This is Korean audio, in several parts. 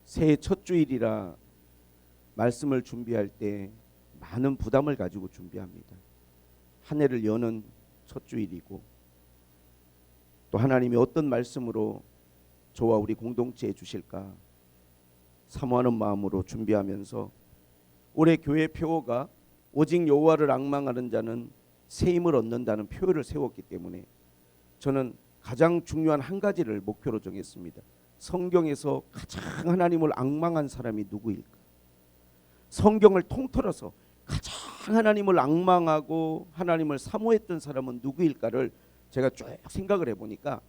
새해 첫 주일이라 말씀을 준비할 때 많은 부담을 가지고 준비합니다. 한 해를 여는 첫 주일이고 또 하나님이 어떤 말씀으로 저와 우리 공동체에 주실까 사모하는 마음으로 준비하면서 올해 교회 표어가 오직 여호와를 앙망하는 자는 새 힘을 얻는다는 표어를 세웠기 때문에 저는 가장 중요한 한 가지를 목표로 정했습니다. 성경에서 가장 하나님을 앙망한 사람이 누구일까? 성경을 통틀어서 가장 하나님을 앙망하고 하나님을 사모했던 사람은 누구일까를 제가 쭉 생각을 해보니까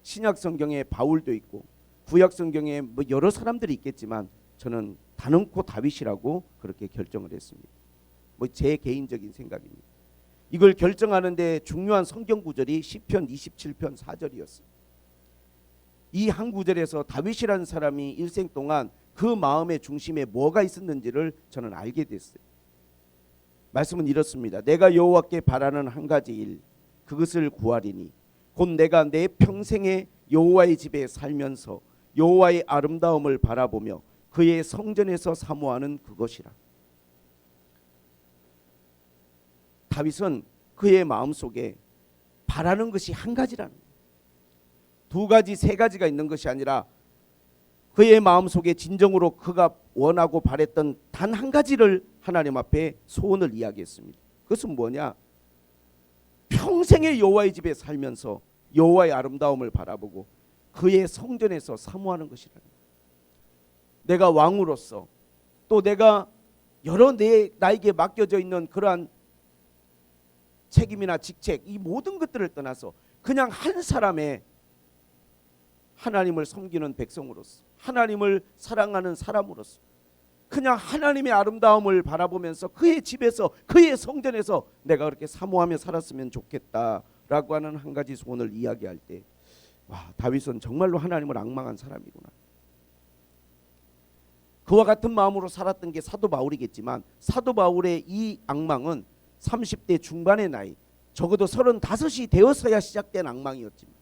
신약 성경에 바울도 있고 구약 성경에 뭐 여러 사람들이 있겠지만 저는 단언코 다윗이라고 그렇게 결정을 했습니다. 뭐 제 개인적인 생각입니다. 이걸 결정하는데 중요한 성경 구절이 시편 27편 4절이었어요. 이 한 구절에서 다윗이라는 사람이 일생 동안 그 마음의 중심에 뭐가 있었는지를 저는 알게 됐어요. 말씀은 이렇습니다. 내가 여호와께 바라는 한 가지 일 그것을 구하리니 곧 내가 내 평생에 여호와의 집에 살면서 여호와의 아름다움을 바라보며 그의 성전에서 사모하는 그것이라. 다윗은 그의 마음속에 바라는 것이 한 가지라는 거예요. 두 가지 세 가지가 있는 것이 아니라 그의 마음속에 진정으로 그가 원하고 바랬던 단 한 가지를 하나님 앞에 소원을 이야기했습니다. 그것은 뭐냐? 평생의 여호와의 집에 살면서 여호와의 아름다움을 바라보고 그의 성전에서 사모하는 것이라는 거예요. 내가 왕으로서 또 내가 여러 나에게 맡겨져 있는 그러한 책임이나 직책 이 모든 것들을 떠나서 그냥 한 사람의 하나님을 섬기는 백성으로서 하나님을 사랑하는 사람으로서 그냥 하나님의 아름다움을 바라보면서 그의 집에서 그의 성전에서 내가 그렇게 사모하며 살았으면 좋겠다라고 하는 한 가지 소원을 이야기할 때 와, 다윗은 정말로 하나님을 앙망한 사람이구나. 그와 같은 마음으로 살았던 게 사도 바울이겠지만 사도 바울의 이 앙망은 30대 중반의 나이 적어도 35이 되어서야 시작된 앙망이었지만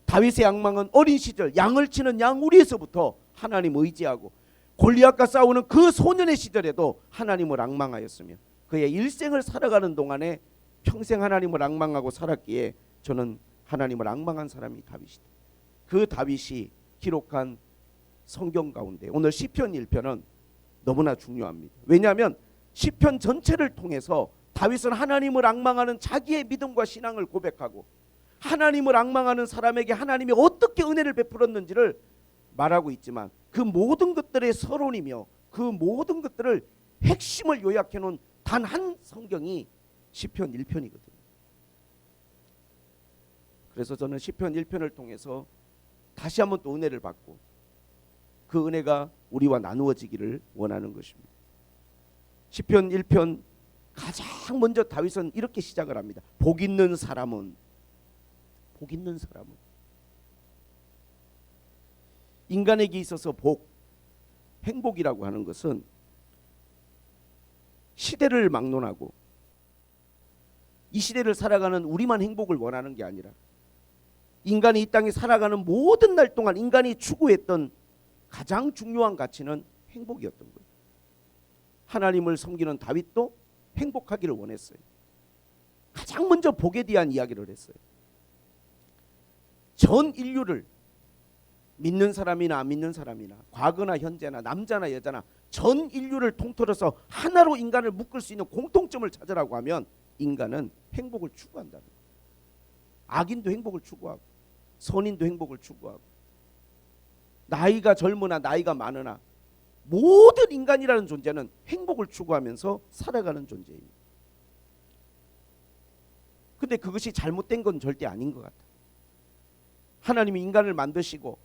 다윗의 앙망은 어린 시절 양을 치는 양우리에서부터 하나님 의지하고 골리앗과 싸우는 그 소년의 시절에도 하나님을 앙망하였으며 그의 일생을 살아가는 동안에 평생 하나님을 앙망하고 살았기에 저는 하나님을 앙망한 사람이 다윗이다. 그 다윗이 기록한 성경 가운데 오늘 시편 1편은 너무나 중요합니다. 왜냐하면 시편 전체를 통해서 다윗은 하나님을 앙망하는 자기의 믿음과 신앙을 고백하고 하나님을 앙망하는 사람에게 하나님이 어떻게 은혜를 베풀었는지를 말하고 있지만 그 모든 것들의 서론이며 그 모든 것들을 핵심을 요약해 놓은 단 한 성경이 시편 1편이거든요. 그래서 저는 시편 1편을 통해서 다시 한번 또 은혜를 받고 그 은혜가 우리와 나누어지기를 원하는 것입니다. 시편 1편 가장 먼저 다윗은 이렇게 시작을 합니다. 복 있는 사람은 인간에게 있어서 행복이라고 하는 것은 시대를 막론하고 이 시대를 살아가는 우리만 행복을 원하는 게 아니라 인간이 이 땅에 살아가는 모든 날 동안 인간이 추구했던 가장 중요한 가치는 행복이었던 거예요. 하나님을 섬기는 다윗도 행복하기를 원했어요. 가장 먼저 복에 대한 이야기를 했어요. 전 인류를 믿는 사람이나 안 믿는 사람이나 과거나 현재나 남자나 여자나 전 인류를 통틀어서 하나로 인간을 묶을 수 있는 공통점을 찾으라고 하면 인간은 행복을 추구한다는 거예요. 악인도 행복을 추구하고 선인도 행복을 추구하고 나이가 젊으나 나이가 많으나 모든 인간이라는 존재는 행복을 추구하면서 살아가는 존재입니다. 근데 그것이 잘못된 건 절대 아닌 것 같아요. 하나님이 인간을 만드시고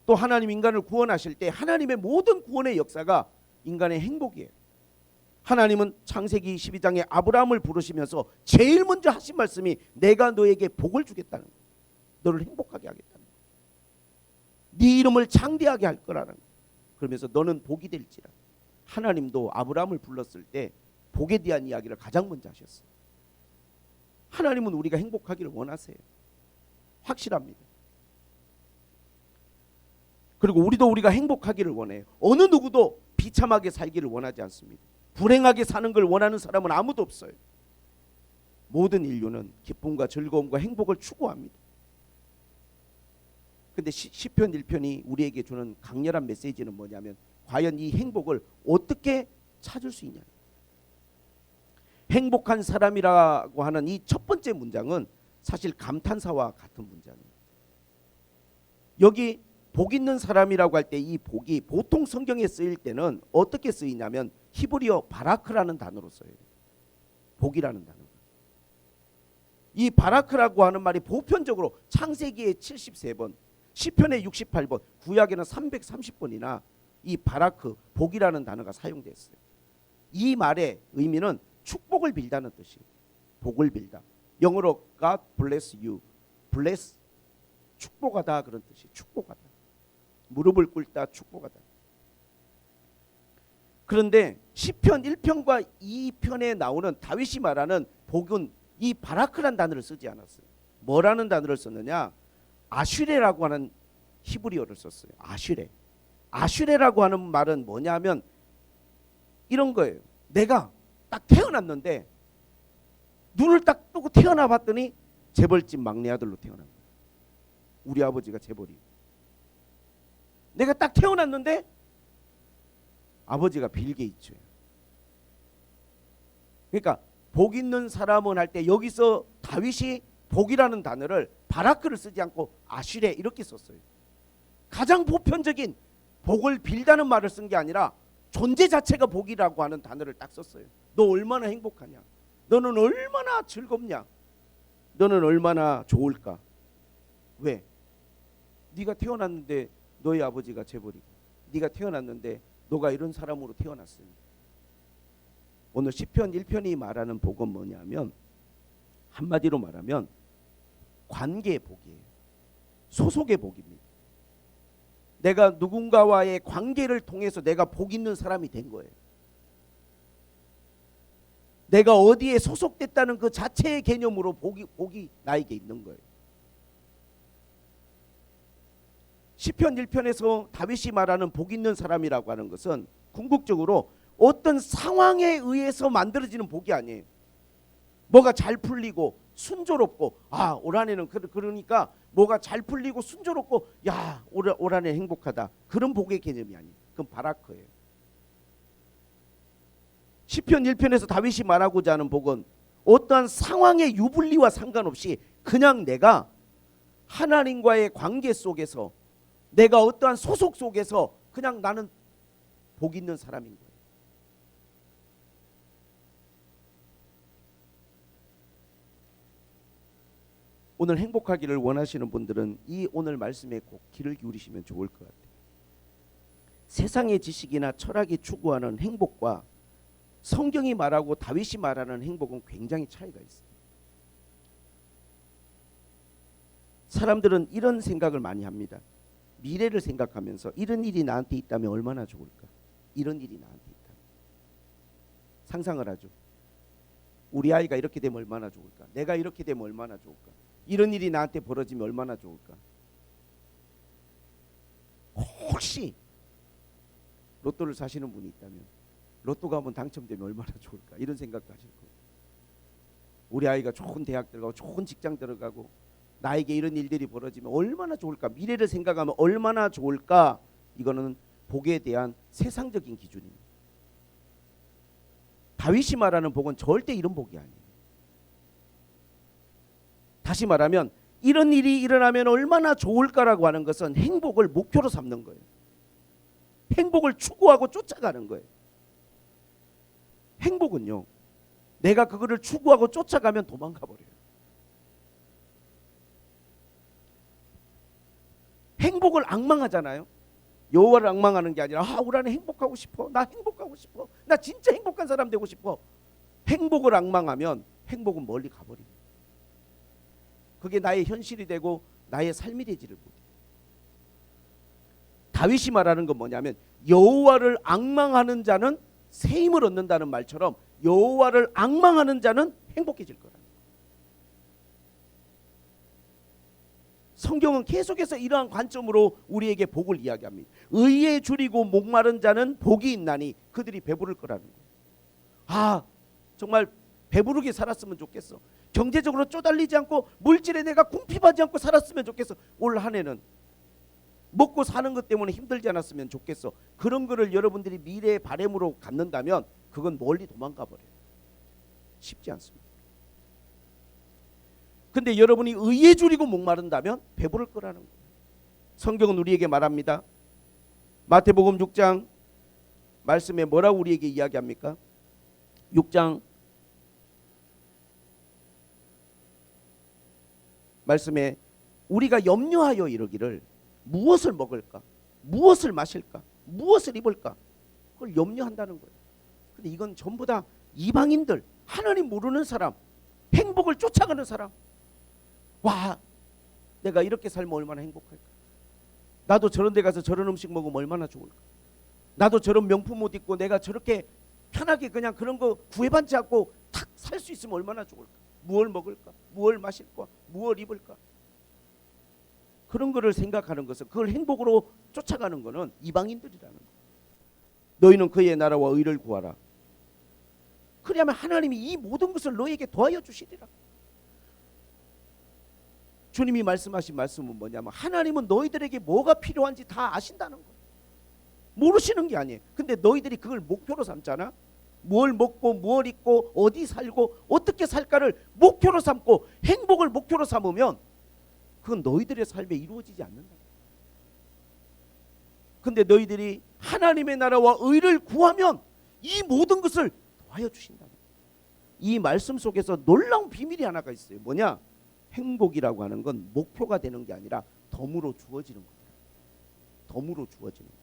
또 하나님 인간을 구원하실 때 하나님의 모든 구원의 역사가 인간의 행복이에요. 하나님은 창세기 22장에 아브라함을 부르시면서 제일 먼저 하신 말씀이 내가 너에게 복을 주겠다는 거예요. 너를 행복하게 하겠다는 거예요. 네 이름을 창대하게 할 거라는 거예요. 그러면서 너는 복이 될지라. 하나님도 아브라함을 불렀을 때 복에 대한 이야기를 가장 먼저 하셨어요. 하나님은 우리가 행복하기를 원하세요. 확실합니다. 그리고 우리가 행복하기를 원해요. 어느 누구도 비참하게 살기를 원하지 않습니다. 불행하게 사는 걸 원하는 사람은 아무도 없어요. 모든 인류는 기쁨과 즐거움과 행복을 추구합니다. 근데 시편 1편이 우리에게 주는 강렬한 메시지는 뭐냐면 과연 이 행복을 어떻게 찾을 수 있냐. 행복한 사람이라고 하는 이 첫 번째 문장은 사실 감탄사와 같은 문장이에요. 여기 복 있는 사람이라고 할 때 이 복이 보통 성경에 쓰일 때는 어떻게 쓰이냐면 히브리어 바라크라는 단어로 써요. 복이라는 단어. 이 바라크라고 하는 말이 보편적으로 창세기에 73번, 시편에 68번, 구약에는 330번이나 이 바라크, 복이라는 단어가 사용됐어요. 이 말의 의미는 축복을 빌다는 뜻이에요. 복을 빌다. 영어로 God bless you. bless 축복하다 그런 뜻이에요. 축복하다. 무릎을 꿇다 축복하다. 그런데 시편 1편과 2편에 나오는 다윗이 말하는 복은 이 바라크란 단어를 쓰지 않았어요. 뭐라는 단어를 썼느냐? 아슈레라고 하는 히브리어를 썼어요. 아슈레. 아슈레라고 하는 말은 뭐냐면 이런 거예요. 내가 딱 태어났는데 눈을 딱 뜨고 태어나 봤더니 재벌집 막내 아들로 태어난 거예요. 우리 아버지가 재벌이에요. 내가 딱 태어났는데 아버지가 빌 게이츠예요. 그러니까 복 있는 사람은 할 때 여기서 다윗이 복이라는 단어를 바라크를 쓰지 않고 아슈레 이렇게 썼어요. 가장 보편적인 복을 빌다는 말을 쓴 게 아니라 존재 자체가 복이라고 하는 단어를 딱 썼어요. 너 얼마나 행복하냐? 너는 얼마나 즐겁냐? 너는 얼마나 좋을까? 왜? 네가 태어났는데 너희 아버지가 재벌이고 네가 태어났는데 너가 이런 사람으로 태어났으니. 오늘 시편 1편이 말하는 복은 뭐냐면 한마디로 말하면 관계의 복이에요. 소속의 복입니다. 내가 누군가와의 관계를 통해서 내가 복 있는 사람이 된 거예요. 내가 어디에 소속됐다는 그 자체의 개념으로 복이 나에게 있는 거예요. 시편 1편에서 다윗이 말하는 복 있는 사람이라고 하는 것은 궁극적으로 어떤 상황에 의해서 만들어지는 복이 아니에요. 뭐가 잘 풀리고 순조롭고 올 한해는 그러니까 뭐가 잘 풀리고 순조롭고 올 한해 행복하다. 그런 복의 개념이 아니에요. 그건 바라크예요. 시편 1편에서 다윗이 말하고자 하는 복은 어떠한 상황의 유불리와 상관없이 그냥 내가 하나님과의 관계 속에서 내가 어떠한 소속 속에서 그냥 나는 복 있는 사람인 거예요. 오늘 행복하기를 원하시는 분들은 이 오늘 말씀에 꼭 귀를 기울이시면 좋을 것 같아요. 세상의 지식이나 철학이 추구하는 행복과 성경이 말하고 다윗이 말하는 행복은 굉장히 차이가 있어요. 사람들은 이런 생각을 많이 합니다. 미래를 생각하면서 이런 일이 나한테 있다면 얼마나 좋을까? 이런 일이 나한테 있다면. 상상을 하죠. 우리 아이가 이렇게 되면 얼마나 좋을까? 내가 이렇게 되면 얼마나 좋을까? 이런 일이 나한테 벌어지면 얼마나 좋을까? 혹시 로또를 사시는 분이 있다면 로또가 한번 당첨되면 얼마나 좋을까? 이런 생각도 하실 거예요. 우리 아이가 좋은 대학 들어가고 좋은 직장 들어가고 나에게 이런 일들이 벌어지면 얼마나 좋을까? 미래를 생각하면 얼마나 좋을까? 이거는 복에 대한 세상적인 기준입니다. 다윗이 말하는 복은 절대 이런 복이 아니에요. 다시 말하면 이런 일이 일어나면 얼마나 좋을까라고 하는 것은 행복을 목표로 삼는 거예요. 행복을 추구하고 쫓아가는 거예요. 행복은요, 내가 그거를 추구하고 쫓아가면 도망가 버려요. 행복을 앙망하잖아요. 여호와를 앙망하는 게 아니라 올 한해 행복하고 싶어. 나 행복하고 싶어. 나 진짜 행복한 사람 되고 싶어. 행복을 앙망하면 행복은 멀리 가버립니다. 그게 나의 현실이 되고 나의 삶이 되지를 못해요. 다윗이 말하는 건 뭐냐면 여호와를 앙망하는 자는 새 힘을 얻는다는 말처럼 여호와를 앙망하는 자는 행복해질 거라. 성경은 계속해서 이러한 관점으로 우리에게 복을 이야기합니다. 의에 줄이고 목마른 자는 복이 있나니 그들이 배부를 거라는 거예요. 아, 정말 배부르게 살았으면 좋겠어. 경제적으로 쪼달리지 않고 물질에 내가 궁핍하지 않고 살았으면 좋겠어. 올 한 해는 먹고 사는 것 때문에 힘들지 않았으면 좋겠어. 그런 거를 여러분들이 미래의 바람으로 갖는다면 그건 멀리 도망가 버려요. 쉽지 않습니다. 근데 여러분이 의에 줄이고 목마른다면 배부를 거라는 거예요. 성경은 우리에게 말합니다. 마태복음 6장 말씀에 뭐라고 우리에게 이야기합니까? 6장 말씀에 우리가 염려하여 이르기를 무엇을 먹을까? 무엇을 마실까? 무엇을 입을까? 그걸 염려한다는 거예요. 근데 이건 전부 다 이방인들, 하나님 모르는 사람, 행복을 쫓아가는 사람. 와, 내가 이렇게 살면 얼마나 행복할까? 나도 저런 데 가서 저런 음식 먹으면 얼마나 좋을까? 나도 저런 명품 옷 입고 내가 저렇게 편하게 그냥 그런 거 구애받지 않고 탁 살 수 있으면 얼마나 좋을까? 무엇을 먹을까? 무엇을 마실까? 무엇을 입을까? 그런 거를 생각하는 것은, 그걸 행복으로 쫓아가는 것은 이방인들이라는 거예요. 너희는 그의 나라와 의를 구하라. 그리하면 하나님이 이 모든 것을 너에게 더하여 주시리라. 주님이 말씀하신 말씀은 뭐냐면 하나님은 너희들에게 뭐가 필요한지 다 아신다는 거예요. 모르시는 게 아니에요. 근데 너희들이 그걸 목표로 삼잖아. 뭘 먹고 뭘 입고 어디 살고 어떻게 살까를 목표로 삼고 행복을 목표로 삼으면 그건 너희들의 삶에 이루어지지 않는다. 근데 너희들이 하나님의 나라와 의를 구하면 이 모든 것을 더하여 주신다. 이 말씀 속에서 놀라운 비밀이 하나가 있어요. 뭐냐? 행복이라고 하는 건 목표가 되는 게 아니라 덤으로 주어지는 거예요. 덤으로 주어지는 거예요.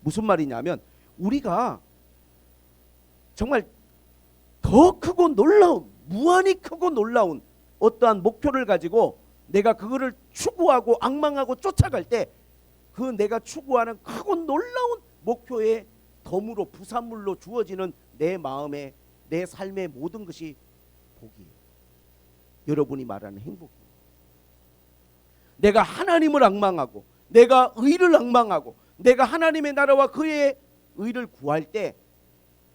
무슨 말이냐면 우리가 정말 더 크고 놀라운, 무한히 크고 놀라운 어떠한 목표를 가지고 내가 그거를 추구하고 앙망하고 쫓아갈 때 그 내가 추구하는 크고 놀라운 목표의 덤으로 부산물로 주어지는 내 마음의, 내 삶의 모든 것이 복이에요. 여러분이 말하는 행복이에요. 내가 하나님을 앙망하고 내가 의를 앙망하고 내가 하나님의 나라와 그의 의를 구할 때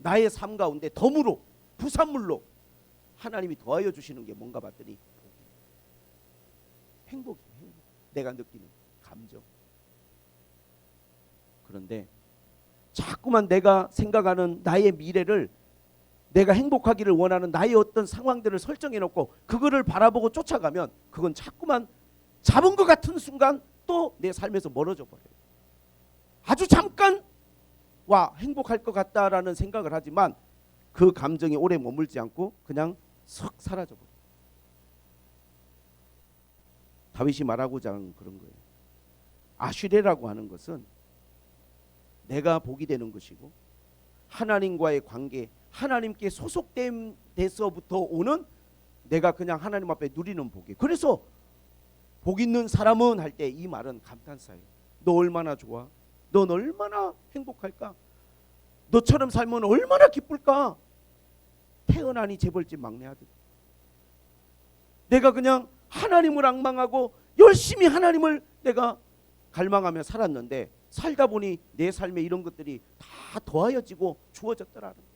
나의 삶 가운데 덤으로 부산물로 하나님이 더하여 주시는 게 뭔가 봤더니 행복이에요. 행복. 내가 느끼는 감정. 그런데 자꾸만 내가 생각하는 나의 미래를, 내가 행복하기를 원하는 나의 어떤 상황들을 설정해 놓고 그거를 바라보고 쫓아가면 그건 자꾸만 잡은 것 같은 순간 또 내 삶에서 멀어져 버려요. 아주 잠깐 와 행복할 것 같다라는 생각을 하지만 그 감정이 오래 머물지 않고 그냥 썩 사라져 버려요. 다윗이 말하고자 하는 그런 거예요. 아슈레라고 하는 것은 내가 복이 되는 것이고 하나님과의 관계, 하나님께 소속된 데서부터 오는 내가 그냥 하나님 앞에 누리는 복이에요. 그래서 복 있는 사람은 할 때 이 말은 감탄사예요. 너 얼마나 좋아? 넌 얼마나 행복할까? 너처럼 살면 얼마나 기쁠까? 태어나니 재벌집 막내 아들. 내가 그냥 하나님을 앙망하고 열심히 하나님을 내가 갈망하며 살았는데 살다 보니 내 삶에 이런 것들이 다 더하여지고 주어졌더라는 거예요.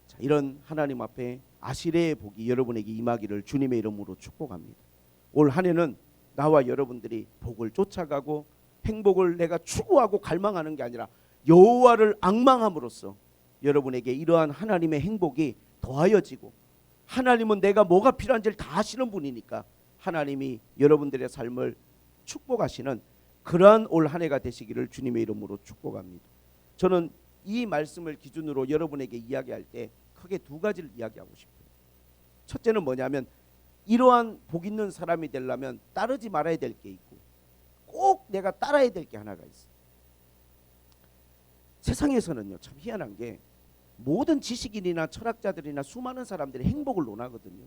자, 이런 하나님 앞에 아시레의 복이 여러분에게 임하기를 주님의 이름으로 축복합니다. 올 한 해는 나와 여러분들이 복을 쫓아가고 행복을 내가 추구하고 갈망하는 게 아니라 여호와를 앙망함으로써 여러분에게 이러한 하나님의 행복이 더하여지고, 하나님은 내가 뭐가 필요한지를 다 아시는 분이니까 하나님이 여러분들의 삶을 축복하시는 그러한 올 한 해가 되시기를 주님의 이름으로 축복합니다. 저는 이 말씀을 기준으로 여러분에게 이야기할 때 크게 두 가지를 이야기하고 싶어요. 첫째는 뭐냐면 이러한 복 있는 사람이 되려면 따르지 말아야 될 게 있고 꼭 내가 따라야 될 게 하나가 있어요. 세상에서는요 참 희한한 게 모든 지식인이나 철학자들이나 수많은 사람들이 행복을 논하거든요.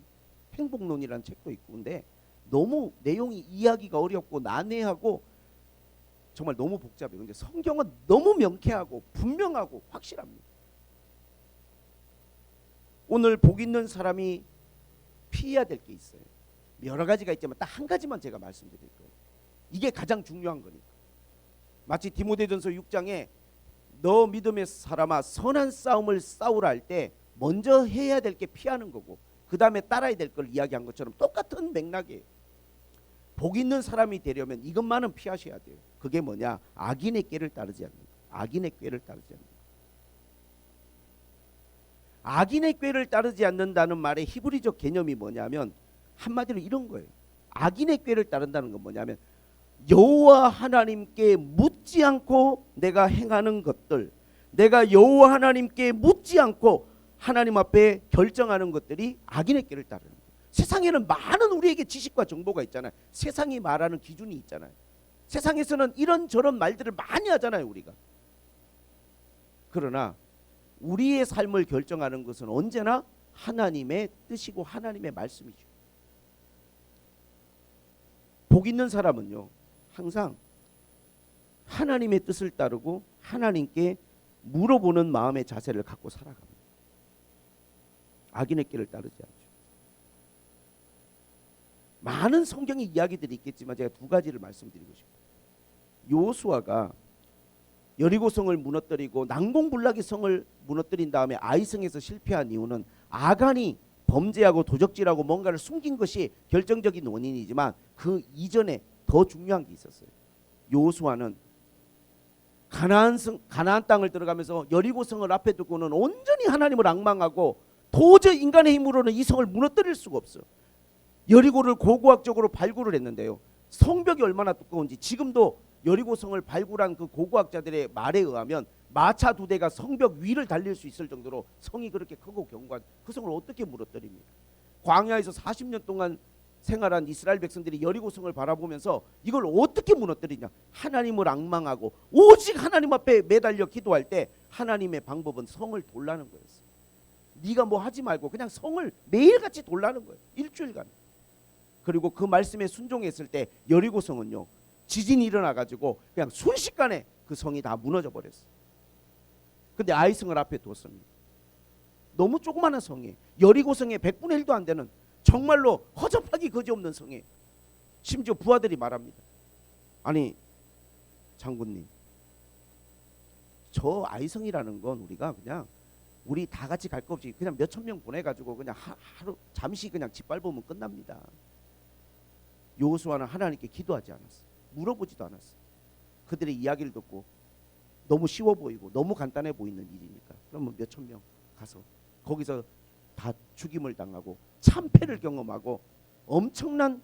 행복론이라는 책도 있고. 근데 너무 내용이 이해하기가 어렵고 난해하고 정말 너무 복잡해요. 근데 성경은 너무 명쾌하고 분명하고 확실합니다. 오늘 복 있는 사람이 피해야 될 게 있어요. 여러 가지가 있지만 딱 한 가지만 제가 말씀드릴 거예요. 이게 가장 중요한 거니까. 마치 디모데전서 6장에 너 믿음의 사람아 선한 싸움을 싸우라 할 때 먼저 해야 될 게 피하는 거고 그 다음에 따라야 될 걸 이야기한 것처럼 똑같은 맥락이에요. 복 있는 사람이 되려면 이것만은 피하셔야 돼요. 그게 뭐냐? 악인의 꾀를 따르지 않는 거. 악인의 꾀를 따르지 않는 거. 악인의 꾀를 따르지 않는다는 말의 히브리적 개념이 뭐냐면 한마디로 이런 거예요. 악인의 꾀를 따른다는 건 뭐냐면 여호와 하나님께 묻지 않고 내가 행하는 것들, 내가 여호와 하나님께 묻지 않고 하나님 앞에 결정하는 것들이 악인의 꾀를 따르는 거예요. 세상에는 많은 우리에게 지식과 정보가 있잖아요. 세상이 말하는 기준이 있잖아요. 세상에서는 이런저런 말들을 많이 하잖아요, 우리가. 그러나 우리의 삶을 결정하는 것은 언제나 하나님의 뜻이고 하나님의 말씀이죠. 복 있는 사람은요, 항상 하나님의 뜻을 따르고 하나님께 물어보는 마음의 자세를 갖고 살아갑니다. 악인의 길을 따르지 않죠. 많은 성경의 이야기들이 있겠지만 제가 두 가지를 말씀드리고 싶어요. 여호수아가 여리고성을 무너뜨리고 난공불락의 성을 무너뜨린 다음에 아이성에서 실패한 이유는 아간이 범죄하고 도적질하고 뭔가를 숨긴 것이 결정적인 원인이지만 그 이전에 더 중요한 게 있었어요. 여호수아는 가나안 땅을 들어가면서 여리고성을 앞에 두고는 온전히 하나님을 앙망하고 도저히 인간의 힘으로는 이 성을 무너뜨릴 수가 없어요. 여리고를 고고학적으로 발굴을 했는데요. 성벽이 얼마나 두꺼운지 지금도 여리고성을 발굴한 그 고고학자들의 말에 의하면 마차 2대가 성벽 위를 달릴 수 있을 정도로 성이 그렇게 크고 견고한 그 성을 어떻게 무너뜨립니까? 광야에서 40년 동안 생활한 이스라엘 백성들이 여리고성을 바라보면서 이걸 어떻게 무너뜨리냐? 하나님을 앙망하고 오직 하나님 앞에 매달려 기도할 때 하나님의 방법은 성을 돌라는 거였어요. 네가 뭐 하지 말고 그냥 성을 매일같이 돌라는 거예요. 일주일간. 그리고 그 말씀에 순종했을 때 여리고성은요, 지진이 일어나가지고 그냥 순식간에 그 성이 다 무너져 버렸어요. 근데 아이성을 앞에 두었습니다. 너무 조그마한 성이에요. 여리고성의 100분의 1도 안 되는 정말로 허접하기 거지없는 성이에요. 심지어 부하들이 말합니다. 아니 장군님, 저 아이성이라는 건 우리가 그냥 우리 다 같이 갈 거 없이 그냥 몇천 명 보내가지고 그냥 하루 잠시 그냥 짓밟으면 끝납니다. 여호수아는 하나님께 기도하지 않았어요. 물어보지도 않았어요. 그들의 이야기를 듣고 너무 쉬워 보이고 너무 간단해 보이는 일이니까 그러면 몇천 명 가서 거기서 다 죽임을 당하고 참패를 경험하고 엄청난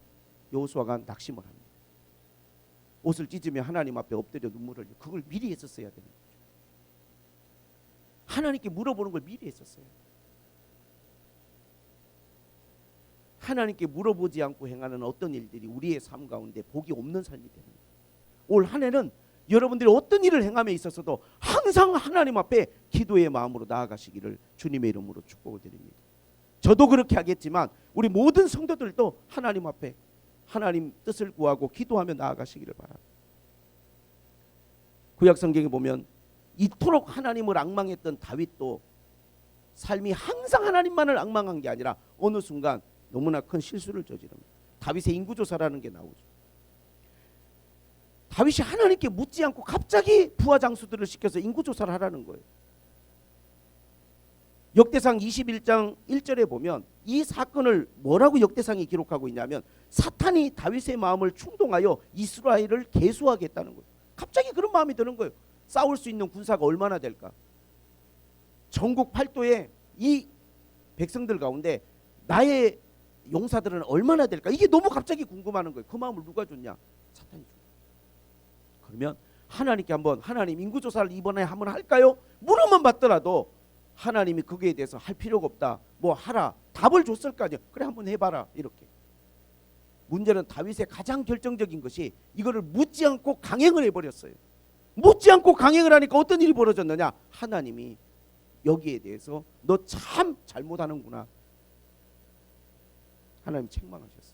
여호수아가 낙심을 합니다. 옷을 찢으며 하나님 앞에 엎드려 눈물을 흘려. 그걸 미리 했었어야 되는 거죠. 하나님께 물어보는 걸 미리 했었어요. 하나님께 물어보지 않고 행하는 어떤 일들이 우리의 삶 가운데 복이 없는 삶이 되는 거예요. 올 한 해는 여러분들이 어떤 일을 행함에 있어서도 항상 하나님 앞에 기도의 마음으로 나아가시기를 주님의 이름으로 축복을 드립니다. 저도 그렇게 하겠지만 우리 모든 성도들도 하나님 앞에 하나님 뜻을 구하고 기도하며 나아가시기를 바랍니다. 구약 성경에 보면 이토록 하나님을 앙망했던 다윗도 삶이 항상 하나님만을 앙망한 게 아니라 어느 순간 너무나 큰 실수를 저지릅니다. 다윗의 인구조사라는 게 나오죠. 다윗이 하나님께 묻지 않고 갑자기 부하 장수들을 시켜서 인구조사를 하라는 거예요. 역대상 21장 1절에 보면 이 사건을 뭐라고 역대상이 기록하고 있냐면 사탄이 다윗의 마음을 충동하여 이스라엘을 계수하겠다는 거예요. 갑자기 그런 마음이 드는 거예요. 싸울 수 있는 군사가 얼마나 될까? 전국 팔도에 이 백성들 가운데 나의 용사들은 얼마나 될까? 이게 너무 갑자기 궁금하는 거예요. 그 마음을 누가 줬냐? 사탄이 줬어요. 그러면 하나님께 한번 하나님 인구조사를 이번에 한번 할까요? 물어만 받더라도 하나님이 거기에 대해서 할 필요가 없다. 뭐 하라. 답을 줬을 거 아니에요. 그래 한번 해봐라. 이렇게. 문제는 다윗의 가장 결정적인 것이 이거를 묻지 않고 강행을 해버렸어요. 묻지 않고 강행을 하니까 어떤 일이 벌어졌느냐? 하나님이 여기에 대해서 너 참 잘못하는구나. 하나님 책망하셨어요.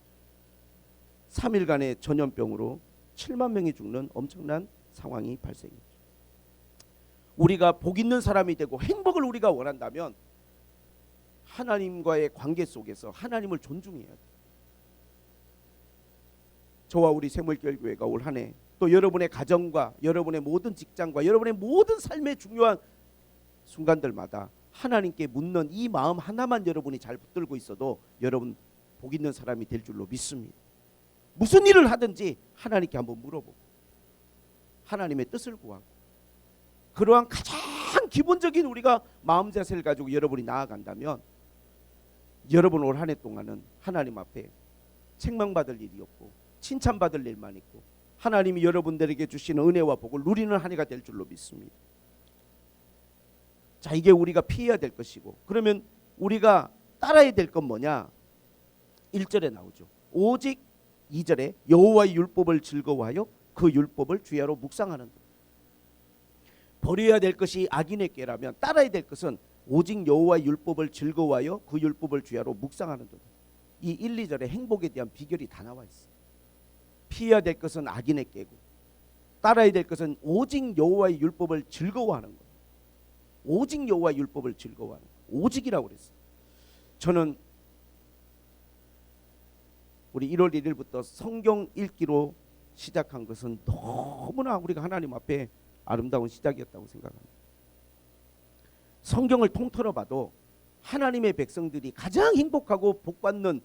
3일간의 전염병으로 7만 명이 죽는 엄청난 상황이 발생했죠. 우리가 복 있는 사람이 되고 행복을 우리가 원한다면 하나님과의 관계 속에서 하나님을 존중해야 돼요. 저와 우리 생물결교회가 올 한 해 또 여러분의 가정과 여러분의 모든 직장과 여러분의 모든 삶의 중요한 순간들마다 하나님께 묻는 이 마음 하나만 여러분이 잘 붙들고 있어도 여러분 복 있는 사람이 될 줄로 믿습니다. 무슨 일을 하든지 하나님께 한번 물어보고 하나님의 뜻을 구하고 그러한 가장 기본적인 우리가 마음 자세를 가지고 여러분이 나아간다면 여러분 올 한 해 동안은 하나님 앞에 책망받을 일이 없고 칭찬받을 일만 있고 하나님이 여러분들에게 주시는 은혜와 복을 누리는 한 해가 될 줄로 믿습니다. 자, 이게 우리가 피해야 될 것이고, 그러면 우리가 따라야 될 건 뭐냐? 1절에 나오죠. 오직 2절에 여호와의 율법을 즐거워하여 그 율법을 주야로 묵상하는 것. 버려야 될 것이 악인의 꾀라면 따라야 될 것은 오직 여호와의 율법을 즐거워하여 그 율법을 주야로 묵상하는 것. 이 1, 2절에 행복에 대한 비결이 다 나와 있어요. 피해야 될 것은 악인의 꾀고 따라야 될 것은 오직 여호와의 율법을 즐거워하는 것. 오직 여호와의 율법을 즐거워하는 것. 오직이라고 그랬어요. 저는 우리 1월 1일부터 성경 읽기로 시작한 것은 너무나 우리가 하나님 앞에 아름다운 시작이었다고 생각합니다. 성경을 통틀어 봐도 하나님의 백성들이 가장 행복하고 복받는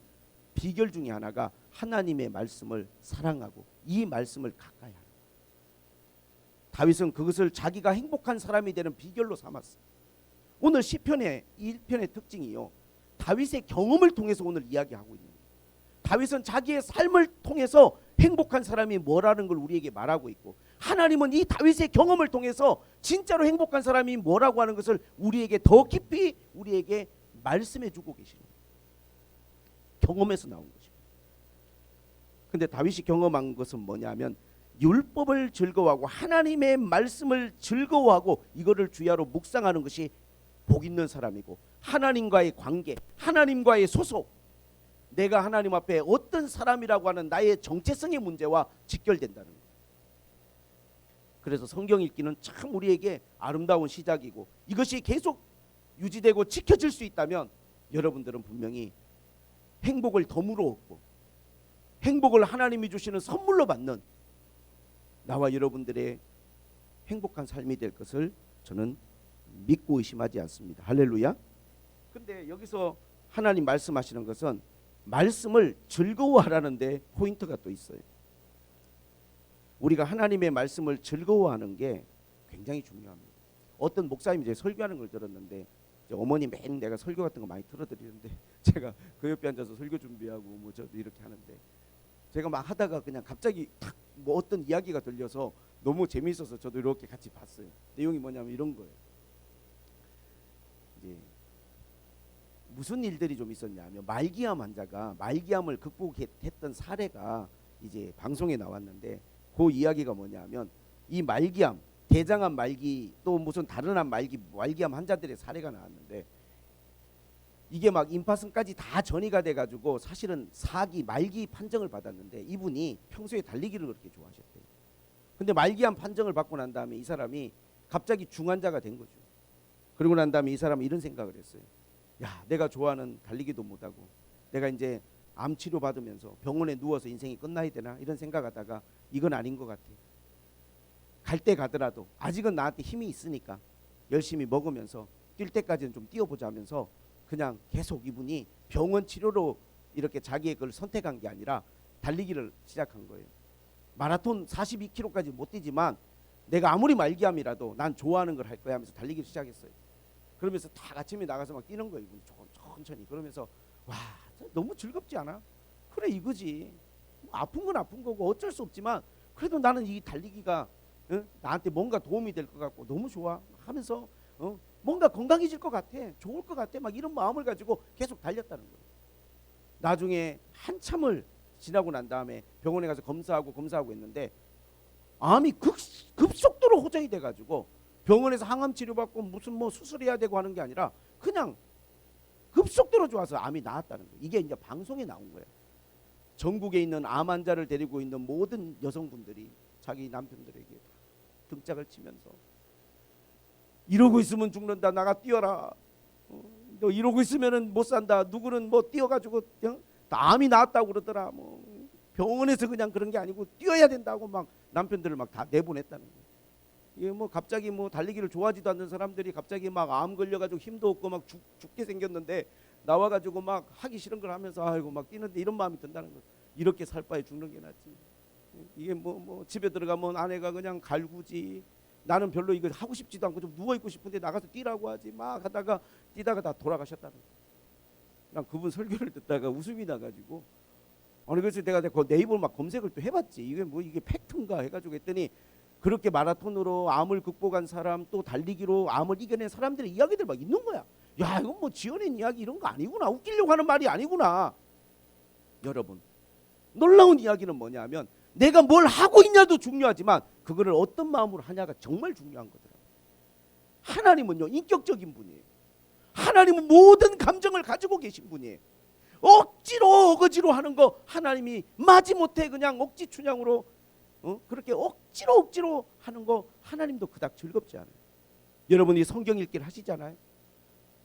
비결 중에 하나가 하나님의 말씀을 사랑하고 이 말씀을 가까이 하는 거예요. 다윗은 그것을 자기가 행복한 사람이 되는 비결로 삼았어요. 오늘 시편의 1편의 특징이요, 다윗의 경험을 통해서 오늘 이야기하고 있는 거예요. 다윗은 자기의 삶을 통해서 행복한 사람이 뭐라는 걸 우리에게 말하고 있고, 하나님은 이 다윗의 경험을 통해서 진짜로 행복한 사람이 뭐라고 하는 것을 우리에게 더 깊이 우리에게 말씀해 주고 계시는 거예요. 경험에서 나온 것입니다. 근데 다윗이 경험한 것은 뭐냐면 율법을 즐거워하고 하나님의 말씀을 즐거워하고 이거를 주야로 묵상하는 것이 복 있는 사람이고, 하나님과의 관계, 하나님과의 소속, 내가 하나님 앞에 어떤 사람이라고 하는 나의 정체성의 문제와 직결된다는 거예요. 그래서 성경 읽기는 참 우리에게 아름다운 시작이고, 이것이 계속 유지되고 지켜질 수 있다면 여러분들은 분명히 행복을 덤으로 얻고 행복을 하나님이 주시는 선물로 받는 나와 여러분들의 행복한 삶이 될 것을 저는 믿고 의심하지 않습니다. 할렐루야. 근데 여기서 하나님 말씀하시는 것은 말씀을 즐거워하라는 데 포인트가 또 있어요. 우리가 하나님의 말씀을 즐거워하는 게 굉장히 중요합니다. 어떤 목사님이 이제 설교하는 걸 들었는데, 어머니 매일 내가 설교 같은 거 많이 틀어드리는데 제가 그 옆에 앉아서 설교 준비하고 뭐 저도 이렇게 하는데, 제가 막 하다가 그냥 갑자기 탁 뭐 어떤 이야기가 들려서 너무 재미있어서 저도 이렇게 같이 봤어요. 내용이 뭐냐면 이런 거예요. 이제 무슨 일들이 좀 있었냐면 말기암 환자가 말기암을 극복했던 사례가 이제 방송에 나왔는데, 그 이야기가 뭐냐면 이 말기암, 대장암 말기 또 무슨 다른 암 말기암 환자들의 사례가 나왔는데, 이게 막 임파선까지 다 전이가 돼가지고 사실은 말기 판정을 받았는데 이분이 평소에 달리기를 그렇게 좋아하셨대요. 근데 말기암 판정을 받고 난 다음에 이 사람이 갑자기 중환자가 된 거죠. 그리고 난 다음에 이 사람은 이런 생각을 했어요. 야, 내가 좋아하는 달리기도 못하고 내가 이제 암 치료 받으면서 병원에 누워서 인생이 끝나야 되나 이런 생각하다가 이건 아닌 것 같아. 갈 때 가더라도 아직은 나한테 힘이 있으니까 열심히 먹으면서 뛸 때까지는 좀 뛰어보자 하면서 그냥 계속 이분이 병원 치료로 이렇게 자기의 걸 선택한 게 아니라 달리기를 시작한 거예요. 마라톤 42km까지 못 뛰지만 내가 아무리 말기암이라도 난 좋아하는 걸 할 거야 하면서 달리기를 시작했어요. 그러면서 다 아침에 나가서 막 뛰는 거예요. 천천히. 그러면서 와, 너무 즐겁지 않아? 그래, 이거지. 아픈 건 아픈 거고 어쩔 수 없지만 그래도 나는 이 달리기가 나한테 뭔가 도움이 될 것 같고 너무 좋아 하면서 뭔가 건강해질 것 같아, 좋을 것 같아, 막 이런 마음을 가지고 계속 달렸다는 거예요. 나중에 한참을 지나고 난 다음에 병원에 가서 검사하고 했는데 암이 급속도로 호전이 돼가지고 병원에서 항암 치료받고 무슨 뭐 수술해야 되고 하는 게 아니라 그냥 급속도로 좋아서 암이 나았다는 거예요. 이게 이제 방송에 나온 거예요. 전국에 있는 암 환자를 데리고 있는 모든 여성분들이 자기 남편들에게 등짝을 치면서 이러고 있으면 죽는다, 나가 뛰어라, 너 이러고 있으면은 못 산다. 누구는 뭐 뛰어가지고 암이 나았다고 그러더라. 뭐 병원에서 그냥 그런 게 아니고 뛰어야 된다고 막 남편들을 막 다 내보냈다는 거예요. 이게 뭐 갑자기 뭐 달리기를 좋아하지도 않는 사람들이 갑자기 막 암 걸려가지고 힘도 없고 막 죽게 생겼는데 나와가지고 막 하기 싫은 걸 하면서 아이고 막 뛰는데 이런 마음이 든다는 거예요. 이렇게 살 바에 죽는 게 낫지. 이게 뭐 집에 들어가면 아내가 그냥 갈구지. 나는 별로 이거 하고 싶지도 않고 좀 누워 있고 싶은데 나가서 뛰라고 하지. 막 하다가 뛰다가 다 돌아가셨다는 거예요. 난 그분 설교를 듣다가 웃음이 나가지고 아니 그래서 내가 네이버 막 검색을 또 해봤지. 이게 뭐 이게 팩트인가 해가지고 했더니 그렇게 마라톤으로 암을 극복한 사람 또 달리기로 암을 이겨낸 사람들의 이야기들 막 있는 거야. 야 이건 뭐 지어낸 이야기 이런 거 아니구나. 웃기려고 하는 말이 아니구나. 여러분 놀라운 이야기는 뭐냐면 내가 뭘 하고 있냐도 중요하지만 그거를 어떤 마음으로 하냐가 정말 중요한 거더라고요. 하나님은요 인격적인 분이에요. 하나님은 모든 감정을 가지고 계신 분이에요. 억지로 어거지로 하는 거 하나님이 마지못해 그냥 억지 춘향으로 그렇게 억지로 하는 거 하나님도 그닥 즐겁지 않아요. 여러분이 성경 읽기를 하시잖아요.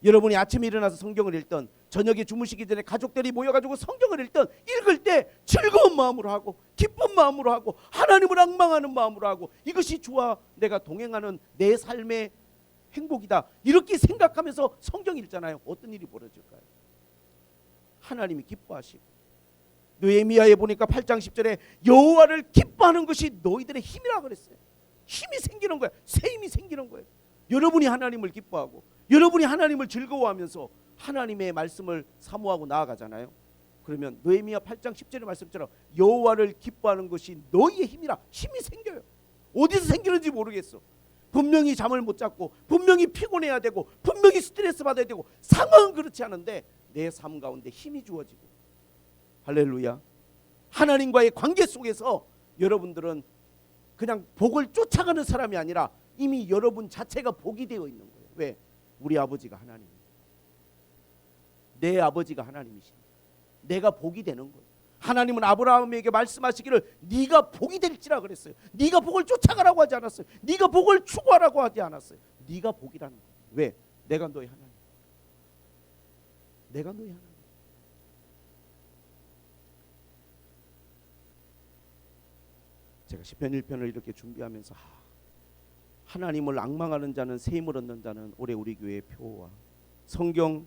여러분이 아침에 일어나서 성경을 읽던 저녁에 주무시기 전에 가족들이 모여가지고 성경을 읽을 때 즐거운 마음으로 하고 기쁜 마음으로 하고 하나님을 앙망하는 마음으로 하고 이것이 주와 내가 동행하는 내 삶의 행복이다 이렇게 생각하면서 성경 읽잖아요. 어떤 일이 벌어질까요? 하나님이 기뻐하시고 느헤미야에 보니까 8장 10절에 여호와를 기뻐하는 것이 너희들의 힘이라 그랬어요. 힘이 생기는 거야. 새 힘이 생기는 거예요. 여러분이 하나님을 기뻐하고 여러분이 하나님을 즐거워하면서 하나님의 말씀을 사모하고 나아가잖아요. 그러면 느헤미야 8장 10절의 말씀처럼 여호와를 기뻐하는 것이 너희의 힘이라. 힘이 생겨요. 어디서 생기는지 모르겠어. 분명히 잠을 못 잤고 분명히 피곤해야 되고 분명히 스트레스 받아야 되고 상황은 그렇지 않은데 내 삶 가운데 힘이 주어지고 할렐루야. 하나님과의 관계 속에서 여러분들은 그냥 복을 쫓아가는 사람이 아니라 이미 여러분 자체가 복이 되어 있는 거예요. 왜? 우리 아버지가 하나님이에요. 내 아버지가 하나님이십니다. 내가 복이 되는 거예요. 하나님은 아브라함에게 말씀하시기를 네가 복이 될지라 그랬어요. 네가 복을 쫓아가라고 하지 않았어요. 네가 복을 추구하라고 하지 않았어요. 네가 복이라는 거예요. 왜? 내가 너의 하나님. 내가 너의 하나님. 제가 시편 1편을 이렇게 준비하면서 하나님을 앙망하는 자는 새 힘을 얻는 자는 올해 우리 교회의 표와 성경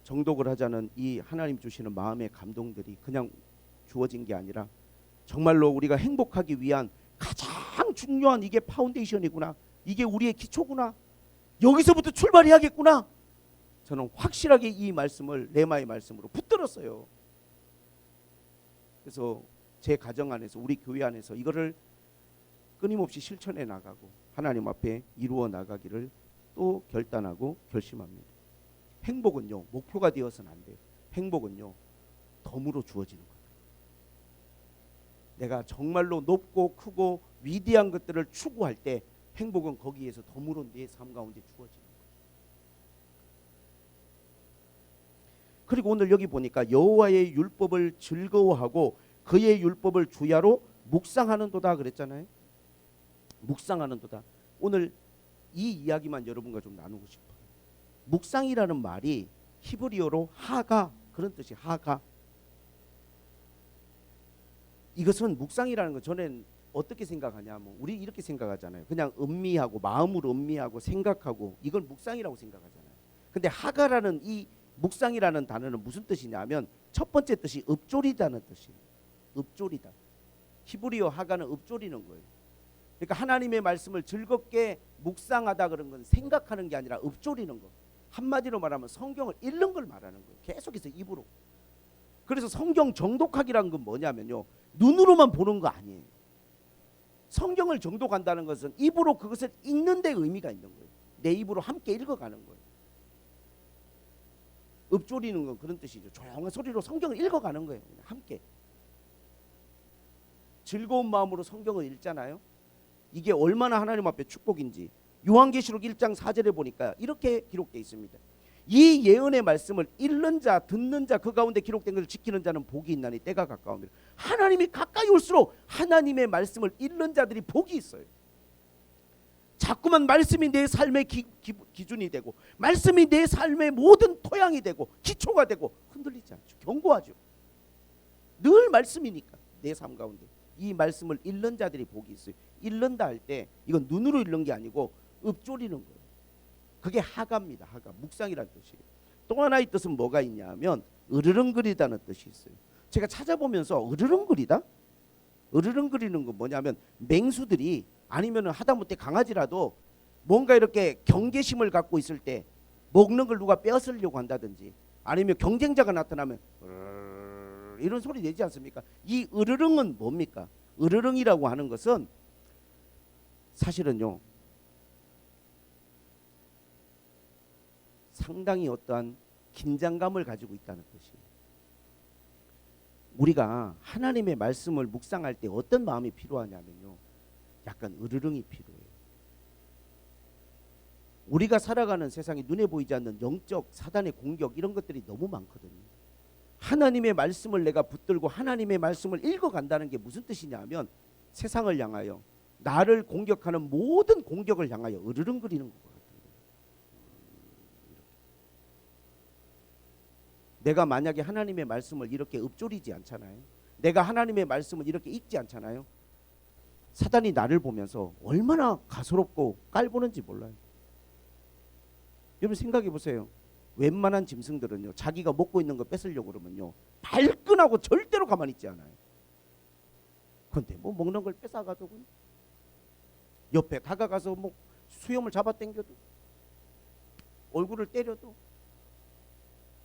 정독을 하자는 이 하나님 주시는 마음의 감동들이 그냥 주어진 게 아니라 정말로 우리가 행복하기 위한 가장 중요한 이게 파운데이션이구나. 이게 우리의 기초구나. 여기서부터 출발해야겠구나. 저는 확실하게 이 말씀을 레마의 말씀으로 붙들었어요. 그래서 제 가정 안에서 우리 교회 안에서 이거를 끊임없이 실천해 나가고 하나님 앞에 이루어 나가기를 또 결단하고 결심합니다. 행복은요 목표가 되어서는 안 돼요. 행복은요 덤으로 주어지는 거예요. 내가 정말로 높고 크고 위대한 것들을 추구할 때 행복은 거기에서 덤으로 내 삶 가운데 주어지는 거예요. 그리고 오늘 여기 보니까 여호와의 율법을 즐거워하고 그의 율법을 주야로 묵상하는도다 그랬잖아요. 묵상하는도다. 오늘 이 이야기만 여러분과 좀 나누고 싶어요. 묵상이라는 말이 히브리어로 하가 그런 뜻이 하가. 이것은 묵상이라는 거 저는 어떻게 생각하냐면 우리 이렇게 생각하잖아요. 그냥 음미하고 마음으로 음미하고 생각하고 이걸 묵상이라고 생각하잖아요. 근데 하가라는 이 묵상이라는 단어는 무슨 뜻이냐면 첫 번째 뜻이 읊조리다는 뜻이에요. 읊조리다. 히브리어 하가는 읊조리는 거예요. 그러니까 하나님의 말씀을 즐겁게 묵상하다 그런 건 생각하는 게 아니라 읊조리는 거. 한마디로 말하면 성경을 읽는 걸 말하는 거예요. 계속해서 입으로. 그래서 성경 정독하기란 건 뭐냐면요. 눈으로만 보는 거 아니에요. 성경을 정독한다는 것은 입으로 그것을 읽는 데 의미가 있는 거예요. 내 입으로 함께 읽어가는 거예요. 읊조리는 건 그런 뜻이죠. 조용한 소리로 성경을 읽어가는 거예요. 그냥 함께. 즐거운 마음으로 성경을 읽잖아요. 이게 얼마나 하나님 앞에 축복인지 요한계시록 1장 4절에 보니까 이렇게 기록되어 있습니다. 이 예언의 말씀을 읽는 자 듣는 자 그 가운데 기록된 것을 지키는 자는 복이 있나니 때가 가까우니라. 하나님이 가까이 올수록 하나님의 말씀을 읽는 자들이 복이 있어요. 자꾸만 말씀이 내 삶의 기준이 되고 말씀이 내 삶의 모든 토양이 되고 기초가 되고 흔들리지 않죠. 견고하죠. 늘 말씀이니까 내 삶 가운데 이 말씀을 읽는 자들이 복이 있어요. 읽는다 할 때 이건 눈으로 읽는 게 아니고 읊조리는 거예요. 그게 하가입니다. 하가 묵상이라는 뜻이에요. 또 하나의 뜻은 뭐가 있냐면 으르렁거리다는 뜻이 있어요. 제가 찾아보면서 으르렁거리다? 으르렁거리는 건 뭐냐면 맹수들이 아니면 하다못해 강아지라도 뭔가 이렇게 경계심을 갖고 있을 때 먹는 걸 누가 빼앗으려고 한다든지 아니면 경쟁자가 나타나면 이런 소리 내지 않습니까? 이 으르렁은 뭡니까? 으르렁이라고 하는 것은 사실은요 상당히 어떠한 긴장감을 가지고 있다는 뜻이에요. 우리가 하나님의 말씀을 묵상할 때 어떤 마음이 필요하냐면요 약간 으르렁이 필요해요. 우리가 살아가는 세상에 눈에 보이지 않는 영적 사단의 공격 이런 것들이 너무 많거든요. 하나님의 말씀을 내가 붙들고 하나님의 말씀을 읽어간다는 게 무슨 뜻이냐면 세상을 향하여 나를 공격하는 모든 공격을 향하여 으르렁거리는 것 같아요. 내가 만약에 하나님의 말씀을 이렇게 읊조리지 않잖아요. 내가 하나님의 말씀을 이렇게 읽지 않잖아요. 사단이 나를 보면서 얼마나 가소롭고 깔보는지 몰라요. 여러분 생각해 보세요. 웬만한 짐승들은요 자기가 먹고 있는 거 뺏으려고 그러면요 발끈하고 절대로 가만히 있지 않아요. 근데 뭐 먹는 걸 뺏어가도 옆에 다가가서 뭐 수염을 잡아당겨도 얼굴을 때려도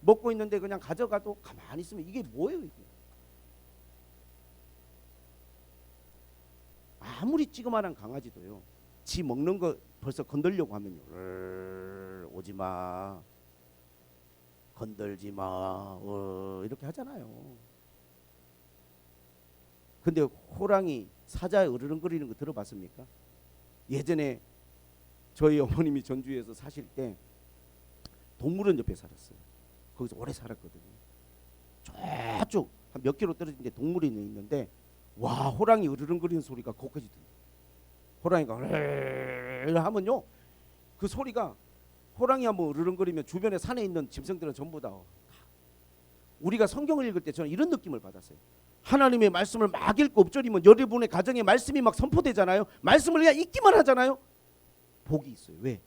먹고 있는데 그냥 가져가도 가만히 있으면 이게 뭐예요 이게. 아무리 찌그마한 강아지도요 지 먹는 거 벌써 건들려고 하면요 오지마 건들지마 이렇게 하잖아요. 근데 호랑이 사자에 으르렁거리는 거 들어봤습니까? 예전에 저희 어머님이 전주에서 사실 때 동물원 옆에 살았어요. 거기서 오래 살았거든요. 저쪽 한 몇 킬로 떨어진 데 동물원이 있는데 와 호랑이 으르렁거리는 소리가 거기까지 들려요. 호랑이가 하면요 그 소리가 호랑이 한번 으르렁거리면 주변에 산에 있는 짐승들은 전부 다 우리가 성경을 읽을 때 저는 이런 느낌을 받았어요. 하나님의 말씀을 막 읽고 읊조리면 여러분의 가정에 말씀이 막 선포되잖아요. 말씀을 그냥 읽기만 하잖아요. 복이 있어요. 왜?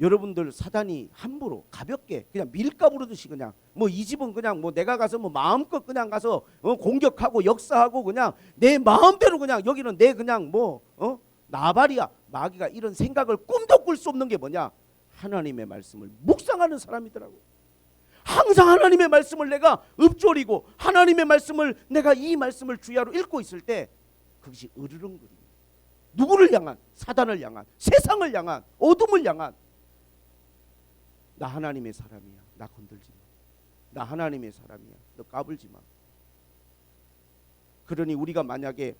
여러분들 사단이 함부로 가볍게 그냥 밀가 부르듯이 그냥 뭐 이 집은 그냥 뭐 내가 가서 뭐 마음껏 그냥 가서 공격하고 역사하고 그냥 내 마음대로 그냥 여기는 내 그냥 뭐 나발이야 마귀가 이런 생각을 꿈도 꿀 수 없는 게 뭐냐? 하나님의 말씀을 묵상하는 사람이더라고. 항상 하나님의 말씀을 내가 읊조리고 하나님의 말씀을 내가 이 말씀을 주야로 읽고 있을 때 그것이 으르렁거리는 누구를 향한? 사단을 향한, 세상을 향한, 어둠을 향한. 나 하나님의 사람이야. 나 건들지 마. 나 하나님의 사람이야. 너 까불지 마. 그러니 우리가 만약에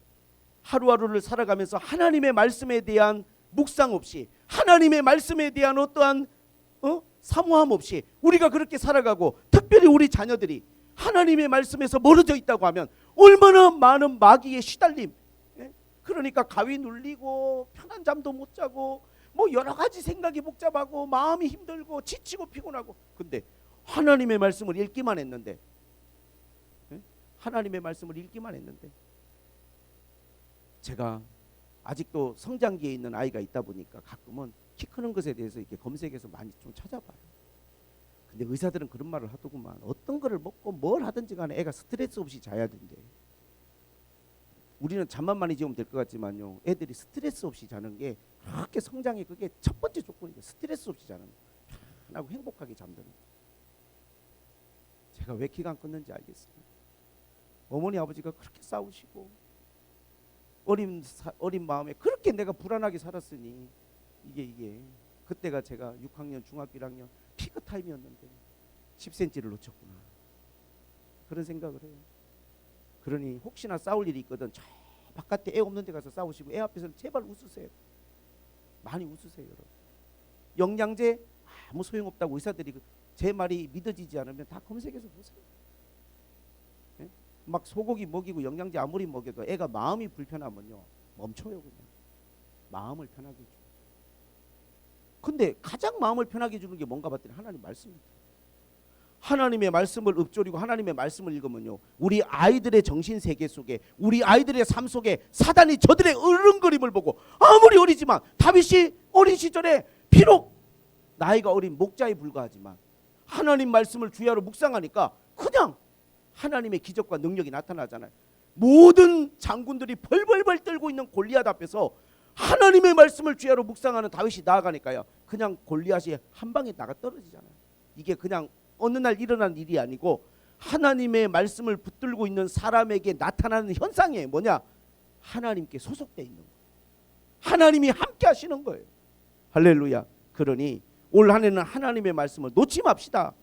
하루하루를 살아가면서 하나님의 말씀에 대한 묵상 없이 하나님의 말씀에 대한 어떠한 사모함 없이 우리가 그렇게 살아가고 특별히 우리 자녀들이 하나님의 말씀에서 멀어져 있다고 하면 얼마나 많은 마귀의 시달림, 그러니까 가위 눌리고 편한 잠도 못 자고 뭐 여러 가지 생각이 복잡하고 마음이 힘들고 지치고 피곤하고. 근데 하나님의 말씀을 읽기만 했는데 하나님의 말씀을 읽기만 했는데 제가 아직도 성장기에 있는 아이가 있다 보니까 가끔은 키 크는 것에 대해서 이렇게 검색해서 많이 좀 찾아봐요. 근데 의사들은 그런 말을 하더구만. 어떤 거를 먹고 뭘 하든지 간에 애가 스트레스 없이 자야 된대. 우리는 잠만 많이 재우면 될 것 같지만요, 애들이 스트레스 없이 자는 게 그렇게 성장에 그게 첫 번째 조건이에요. 스트레스 없이 자는 거. 편하고 행복하게 잠드는 거. 제가 왜 키가 안 컸는지 알겠습니다. 어머니 아버지가 그렇게 싸우시고 어린 마음에 그렇게 내가 불안하게 살았으니 이게 그때가 제가 6학년 중학교 1학년 피크 타임이었는데 10cm를 놓쳤구나 그런 생각을 해요. 그러니 혹시나 싸울 일이 있거든 저 바깥에 애 없는 데 가서 싸우시고 애 앞에서는 제발 웃으세요. 많이 웃으세요. 여러분. 영양제 아무 소용없다고 의사들이 제 말이 믿어지지 않으면 다 검색해서 보세요. 막 소고기 먹이고 영양제 아무리 먹여도 애가 마음이 불편하면요 멈춰요. 그냥 마음을 편하게 해줘. 근데 가장 마음을 편하게 해주는 게 뭔가 봤더니 하나님 말씀입니다. 하나님의 말씀을 읊조리고 하나님의 말씀을 읽으면요, 우리 아이들의 정신세계 속에, 우리 아이들의 삶 속에 사단이 저들의 으름거림을 보고, 아무리 어리지만 다윗이 어린 시절에 비록 나이가 어린 목자에 불과하지만 하나님 말씀을 주야로 묵상하니까 그냥 하나님의 기적과 능력이 나타나잖아요. 모든 장군들이 벌벌벌 떨고 있는 골리앗 앞에서 하나님의 말씀을 주야로 묵상하는 다윗이 나아가니까요, 그냥 골리앗이 한 방에 나가 떨어지잖아요. 이게 그냥 어느 날 일어난 일이 아니고 하나님의 말씀을 붙들고 있는 사람에게 나타나는 현상이에요. 뭐냐? 하나님께 소속되어 있는 거예요. 하나님이 함께 하시는 거예요. 할렐루야. 그러니 올 한 해는 하나님의 말씀을 놓지 맙시다.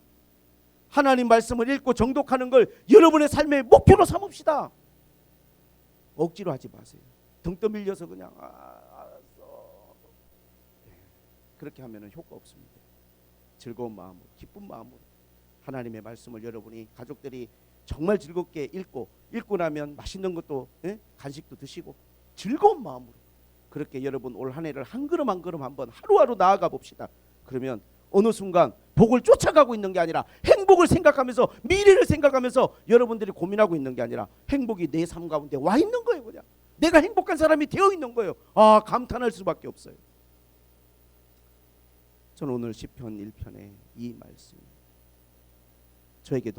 하나님 말씀을 읽고 정독하는 걸 여러분의 삶의 목표로 삼읍시다. 억지로 하지 마세요. 등 떠밀려서 그냥 알았어. 그렇게 하면 효과 없습니다. 즐거운 마음으로, 기쁜 마음으로 하나님의 말씀을 여러분이 가족들이 정말 즐겁게 읽고 나면 맛있는 것도, 간식도 드시고 즐거운 마음으로 그렇게 여러분 올 한 해를 한 걸음 한 걸음 한번 하루하루 나아가 봅시다. 그러면 어느 순간 복을 쫓아가고 있는 게 아니라 행복을 생각하면서, 미래를 생각하면서 여러분들이 고민하고 있는 게 아니라 행복이 내 삶 가운데 와 있는 거예요. 그냥 내가 행복한 사람이 되어 있는 거예요. 아, 감탄할 수밖에 없어요. 저는 오늘 시편 1편의 이 말씀, 저에게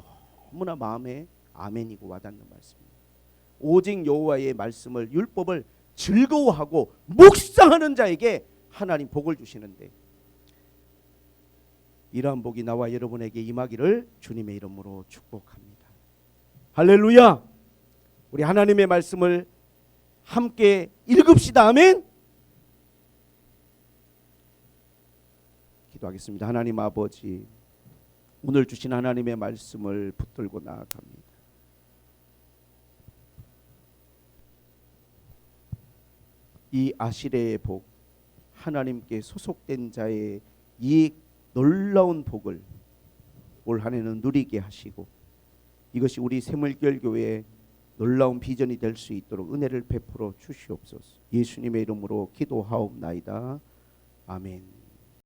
너무나 마음에 아멘이고 와닿는 말씀입니다. 오직 여호와의 말씀을, 율법을 즐거워하고 묵상하는 자에게 하나님 복을 주시는데, 이러한 복이 나와 여러분에게 임하기를 주님의 이름으로 축복합니다. 할렐루야. 우리 하나님의 말씀을 함께 읽읍시다. 아멘. 기도하겠습니다. 하나님 아버지, 오늘 주신 하나님의 말씀을 붙들고 나아갑니다. 이 아시레의 복, 하나님께 소속된 자의 이 놀라운 복을 올 한 해는 누리게 하시고, 이것이 우리 새물결교회의 놀라운 비전이 될 수 있도록 은혜를 베풀어 주시옵소서. 예수님의 이름으로 기도하옵나이다. 아멘.